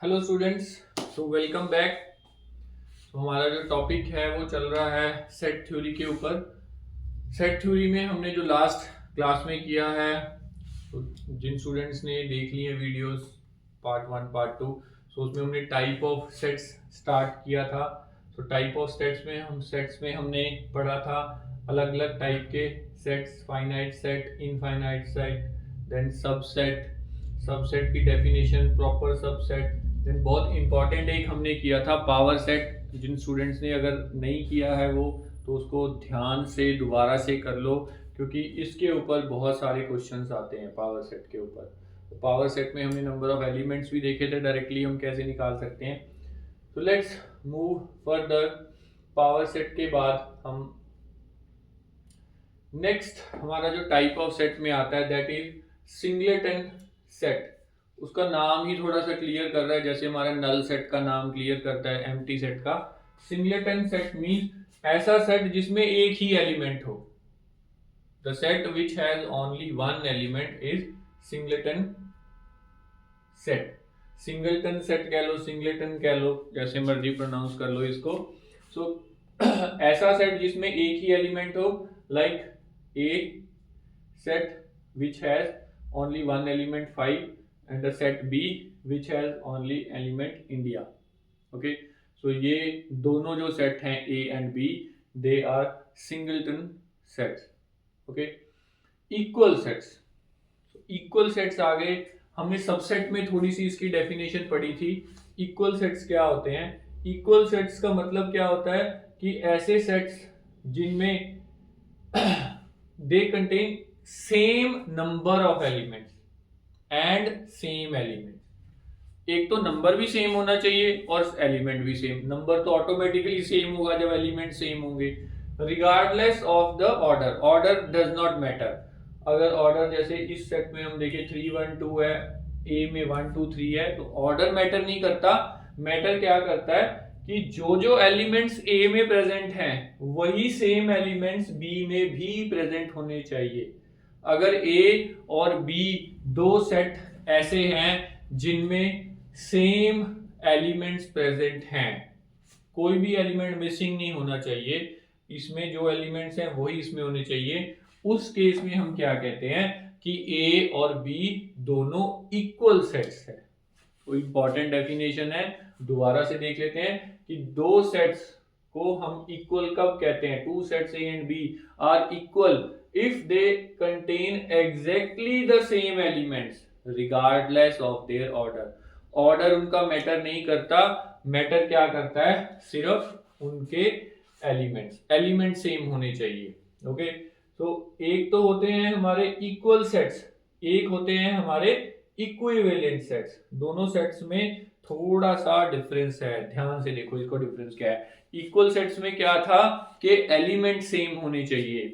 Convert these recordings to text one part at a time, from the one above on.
Hello students. Welcome back. हमारा जो topic है वो चल रहा है सेट थ्योरी के ऊपर। सेट थ्योरी में हमने जो लास्ट क्लास में किया है, तो जिन स्टूडेंट्स ने देख लिए videos part one part two, उसमें हमने टाइप ऑफ सेट्स स्टार्ट किया था। तो टाइप ऑफ सेट्स में हमने पढ़ा था अलग अलग टाइप के sets, finite set, infinite set, then subset, subset की डेफिनेशन, प्रॉपर सबसेट, देन बहुत इंपॉर्टेंट एक हमने किया था पावर सेट। जिन स्टूडेंट्स ने अगर नहीं किया है वो, तो उसको ध्यान से दोबारा से कर लो, क्योंकि इसके ऊपर बहुत सारे क्वेश्चंस आते हैं पावर सेट के ऊपर। तो पावर सेट में हमने नंबर ऑफ एलिमेंट्स भी देखे थे, डायरेक्टली हम कैसे निकाल सकते हैं। तो let's move further. Power set के बाद हम नेक्स्ट, हमारा जो टाइप ऑफ सेट में आता है दैट इज सिंगलेटन सेट। उसका नाम ही थोड़ा सा क्लियर कर रहा है, जैसे हमारा नल सेट का नाम क्लियर करता है एम्प्टी सेट का। सिंगलेटन सेट मीन्स ऐसा सेट जिसमें एक ही एलिमेंट हो। The set which has only one element is singleton set. Singleton set कह लो, सिंगलेटन कह लो, जैसे मर्जी प्रोनाउंस कर लो इसको। सो ऐसा सेट जिसमें एक ही एलिमेंट हो, like A set which has only one element 5 and the set B which has only element India. Okay, so ये दोनों जो सेट हैं A and B, they are singleton sets. Okay, equal sets. Equal sets आ गए। हमने subset में थोड़ी सी इसकी डेफिनेशन पढ़ी थी। इक्वल सेट्स क्या होते हैं? इक्वल सेट्स का मतलब क्या होता है कि ऐसे सेट्स जिनमें they contain same number of elements and same elements। एक तो नंबर भी सेम होना चाहिए और एलिमेंट भी सेम। नंबर तो ऑटोमेटिकली सेम होगा जब एलिमेंट सेम होंगे, regardless of the order. Order does not matter. अगर ऑर्डर जैसे इस सेट में हम देखें 3 1 2 है, ए में 1 2 3 है, तो ऑर्डर मैटर नहीं करता। मैटर क्या करता है कि जो जो एलिमेंट्स ए में प्रेजेंट हैं वही सेम एलिमेंट्स बी में भी प्रेजेंट होने चाहिए। अगर ए और बी दो सेट ऐसे हैं जिनमें सेम एलिमेंट्स प्रेजेंट हैं, कोई भी एलिमेंट मिसिंग नहीं होना चाहिए, इसमें जो एलिमेंट्स हैं वही इसमें होने चाहिए, उस केस में हम क्या कहते हैं कि ए और बी दोनों इक्वल सेट्स है। तो इंपॉर्टेंट डेफिनेशन है, दोबारा से देख लेते हैं कि दो सेट्स को हम इक्वल कब कहते हैं? Two sets A and B are equal if they contain exactly the same elements regardless of their order. Order उनका मैटर नहीं करता, मैटर क्या करता है? सिर्फ उनके एलिमेंट्स, एलिमेंट सेम होने चाहिए। ओके, तो एक तो होते हैं हमारे इक्वल सेट्स, एक होते हैं हमारे इक्विवेलेंट सेट्स। दोनों सेट्स में थोड़ा सा डिफरेंस है, ध्यान से देखो इसको डिफरेंस क्या है। इक्वल सेट्स में क्या था कि एलिमेंट सेम होने चाहिए।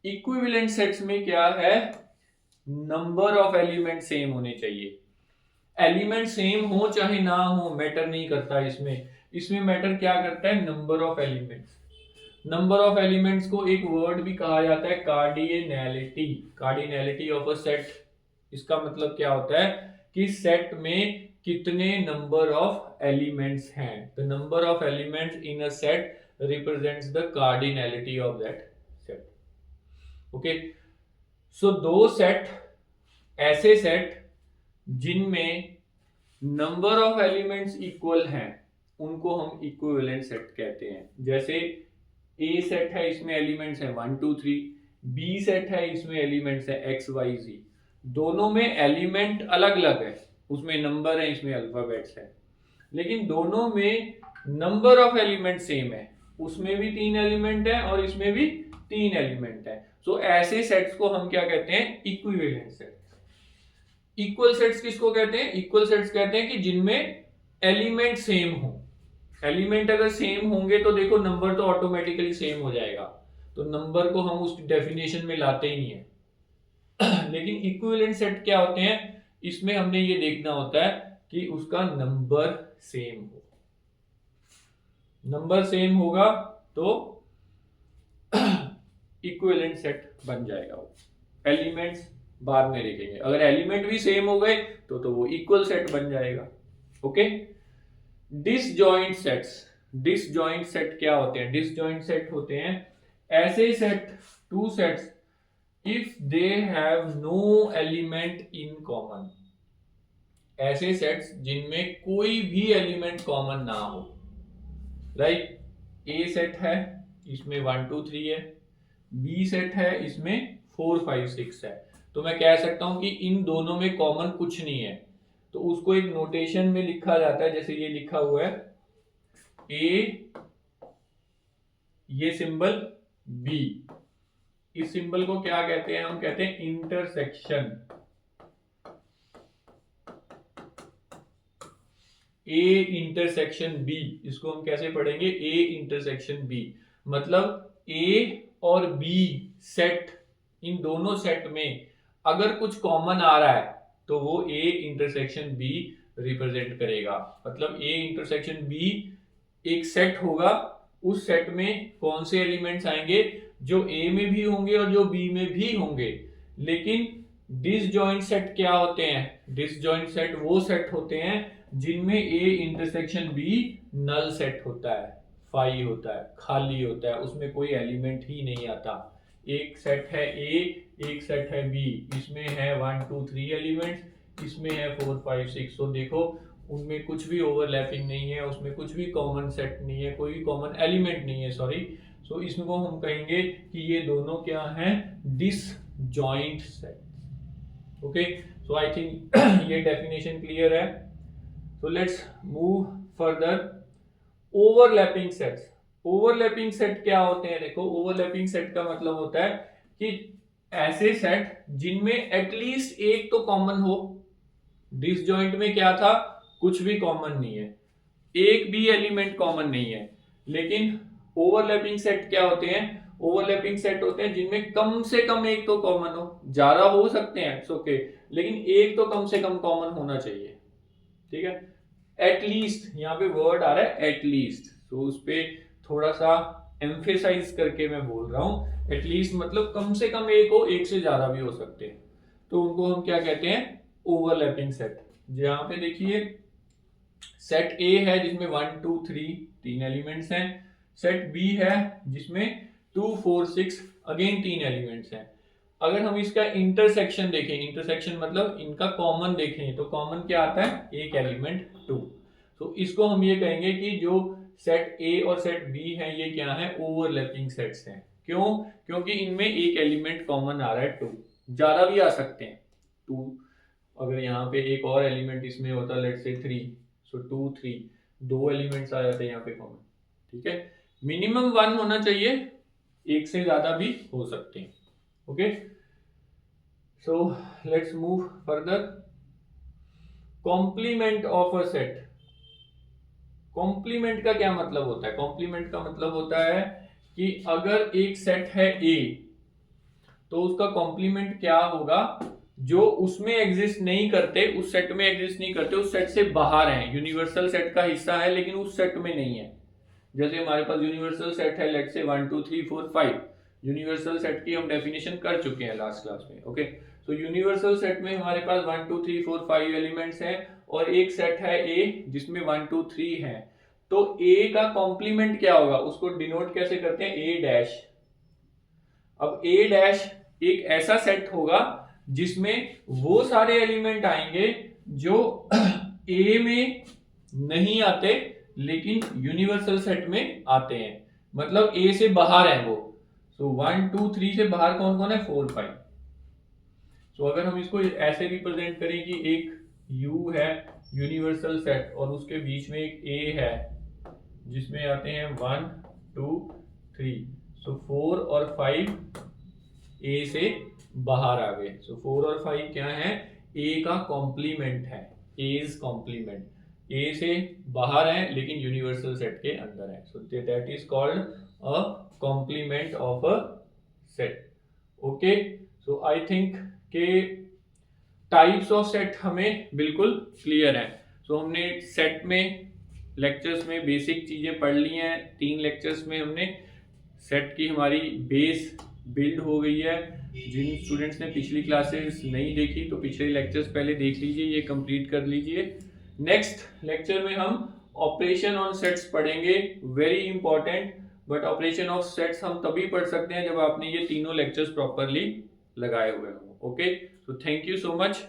इक्विवेलेंट सेट्स में क्या है? नंबर ऑफ एलिमेंट सेम होने चाहिए। एलिमेंट सेम हो चाहे ना हो मैटर नहीं करता इसमें। इसमें मैटर क्या करता है? Number of elements. Number of elements को एक वर्ड भी कहा जाता है cardinality. Cardinality of a set. इसका मतलब क्या होता है कि सेट में कितने नंबर ऑफ एलिमेंट्स हैं। The number of elements in a set represents the cardinality of that set. Okay, so दो सेट, ऐसे सेट जिनमें नंबर ऑफ एलिमेंट्स इक्वल हैं, उनको हम इक्विवेलेंट सेट कहते हैं। जैसे ए सेट है, इसमें एलिमेंट्स हैं 1 2 3, बी सेट है, इसमें एलिमेंट्स हैं x y z। दोनों में एलिमेंट अलग अलग है, उसमें नंबर है, इसमें अल्फाबेट्स है, लेकिन दोनों में नंबर ऑफ एलिमेंट सेम है। उसमें भी 3 एलिमेंट है और इसमें भी 3 एलिमेंट है। सो ऐसे सेट्स को हम क्या कहते हैं? Equivalent set. इक्वल सेट्स किसको कहते हैं? इक्वल सेट्स कहते हैं कि जिनमें एलिमेंट सेम हो। एलिमेंट अगर सेम होंगे तो देखो नंबर तो ऑटोमेटिकली सेम हो जाएगा, तो नंबर को हम उस डेफिनेशन में लाते ही नहीं है। लेकिन इक्विवेलेंट सेट क्या होते हैं? इसमें हमने ये देखना होता है कि उसका नंबर सेम हो। नंबर सेम होगा तो इक्विवेलेंट सेट बन जाएगा वो। एलिमेंट्स बाद में देखेंगे। अगर एलिमेंट भी सेम हो गए तो वो इक्वल सेट बन जाएगा। Okay. Disjoint sets, disjoint set क्या होते हैं? डिसजॉइंट सेट होते हैं ऐसे set, two sets if they have no element in common, ऐसे सेट्स जिनमें कोई भी एलिमेंट कॉमन ना हो। लाइक ए सेट है, इसमें 1 2 3 है, बी सेट है, इसमें 4 5 6 है। तो मैं कह सकता हूं कि इन दोनों में कॉमन कुछ नहीं है, तो उसको एक नोटेशन में लिखा जाता है, जैसे ये लिखा हुआ है ए, ये सिंबल बी। इस सिंबल को क्या कहते हैं? हम कहते हैं इंटरसेक्शन। ए इंटरसेक्शन बी, इसको हम कैसे पढ़ेंगे? ए इंटरसेक्शन बी, मतलब ए और बी सेट, इन दोनों सेट में अगर कुछ कॉमन आ रहा है तो वो ए इंटरसेक्शन बी रिप्रेजेंट करेगा। मतलब ए इंटरसेक्शन बी एक सेट होगा, उस सेट में कौन से एलिमेंट्स आएंगे? जो ए में भी होंगे और जो बी में भी होंगे। लेकिन डिसजॉइंट सेट क्या होते हैं? डिसजॉइंट सेट वो सेट होते हैं जिनमें A intersection B null set होता है, फाई होता है, खाली होता है, उसमें कोई एलिमेंट ही नहीं आता। एक सेट है ए, एक सेट है बी, इसमें है 1 2 3 एलिमेंट्स, इसमें है 4 5 6। तो देखो उनमें कुछ भी ओवरलैपिंग नहीं है, उसमें कुछ भी कॉमन सेट नहीं है, कोई कॉमन एलिमेंट नहीं है, सॉरी। सो इसको हम कहेंगे कि ये दोनों क्या हैं? Disjoint set. Okay, so I think ये डेफिनेशन क्लियर है। So let's move further. Overlapping sets, overlapping set क्या होते हैं? देखो ओवरलैपिंग सेट का मतलब होता है कि ऐसे सेट जिनमें एटलीस्ट एक तो कॉमन हो। डिसजॉइंट में क्या था? कुछ भी कॉमन नहीं है, एक भी एलिमेंट कॉमन नहीं है। लेकिन ओवरलैपिंग सेट क्या होते हैं? ओवरलैपिंग सेट होते हैं जिनमें कम से कम एक तो कॉमन हो, ज्यादा हो सकते हैं ओके, लेकिन एक तो कम से कम कॉमन होना चाहिए। ठीक है, एटलीस्ट, यहाँ पे वर्ड आ रहा है एटलीस्ट, तो उस पे थोड़ा सा एम्फेसाइज करके मैं बोल रहा हूं। एटलीस्ट मतलब कम से कम एक हो, एक से ज्यादा भी हो सकते हैं, तो उनको हम क्या कहते हैं? Overlapping set. यहाँ पे देखिए सेट ए है जिसमें 1 2 3 तीन एलिमेंट्स हैं, सेट बी है जिसमें 2 4 6 अगेन तीन एलिमेंट्स हैं। अगर हम इसका इंटरसेक्शन देखें, इंटरसेक्शन मतलब इनका कॉमन देखें, तो कॉमन क्या आता है? एक एलिमेंट 2। तो इसको हम ये कहेंगे कि जो सेट ए और सेट बी है ये क्या है? ओवरलैपिंग सेट्स हैं। क्यों? क्योंकि इनमें एक एलिमेंट कॉमन आ रहा है 2, ज्यादा भी आ सकते हैं 2। अगर यहाँ पे एक और एलिमेंट इसमें होता लेट्स से 3, सो 2 3, दो एलिमेंट्स आ जाते हैं यहाँ पे कॉमन। ठीक है, मिनिमम 1 होना चाहिए, एक से ज्यादा भी हो सकते हैं। Okay, so let's move further. Complement of a set, complement का क्या मतलब होता है? कॉम्प्लीमेंट का मतलब होता है कि अगर एक सेट है ए, तो उसका कॉम्प्लीमेंट क्या होगा? जो उसमें एग्जिस्ट नहीं करते, उस सेट में एग्जिस्ट नहीं करते, उस सेट से बाहर हैं, यूनिवर्सल सेट का हिस्सा है लेकिन उस सेट में नहीं है। जैसे हमारे पास यूनिवर्सल सेट है लेट्स से 1 2 3 4 5, यूनिवर्सल सेट की हम डेफिनेशन कर चुके हैं लास्ट क्लास में। ओके, तो यूनिवर्सल सेट में हमारे पास 1 2 3 4 5 एलिमेंट्स हैं और एक सेट है ए जिसमें 1 2 3 है। तो ए का कॉम्प्लीमेंट क्या होगा? उसको डिनोट कैसे करते हैं? ए डैश। अब ए डैश एक ऐसा सेट होगा जिसमें वो सारे एलिमेंट आएंगे जो ए में नहीं आते लेकिन यूनिवर्सल सेट में आते हैं, मतलब ए से बाहर है वो। सो 1 2 3 से बाहर कौन कौन है? 4 5। सो अगर हम इसको ऐसे रिप्रेजेंट करें कि एक U है यूनिवर्सल सेट और उसके बीच में एक A है जिसमें आते हैं 1 2 3, सो 4 और 5 A से बाहर आ गए। सो 4 और 5 क्या है? A का कॉम्प्लीमेंट है, A's कॉम्प्लीमेंट। A से बाहर है लेकिन यूनिवर्सल सेट के अंदर है, so that is called a compliment of a set. Okay, so I think के टाइप्स ऑफ सेट हमें बिल्कुल क्लियर है। सो हमने सेट में लेक्चर्स में बेसिक चीजें पढ़ ली हैं, 3 लेक्चर्स में हमने सेट की हमारी बेस बिल्ड हो गई है। जिन स्टूडेंट्स ने पिछली क्लासेस नहीं देखी तो पिछले लेक्चर्स पहले देख लीजिए, ये कंप्लीट कर लीजिए। नेक्स्ट लेक्चर में हम ऑपरेशन ऑन सेट्स पढ़ेंगे, very important. But operation of sets हम तभी पढ़ सकते हैं जब आपने ये तीनों लेक्चर्स प्रॉपरली लगाए हुए हो। ओके, तो थैंक यू सो मच।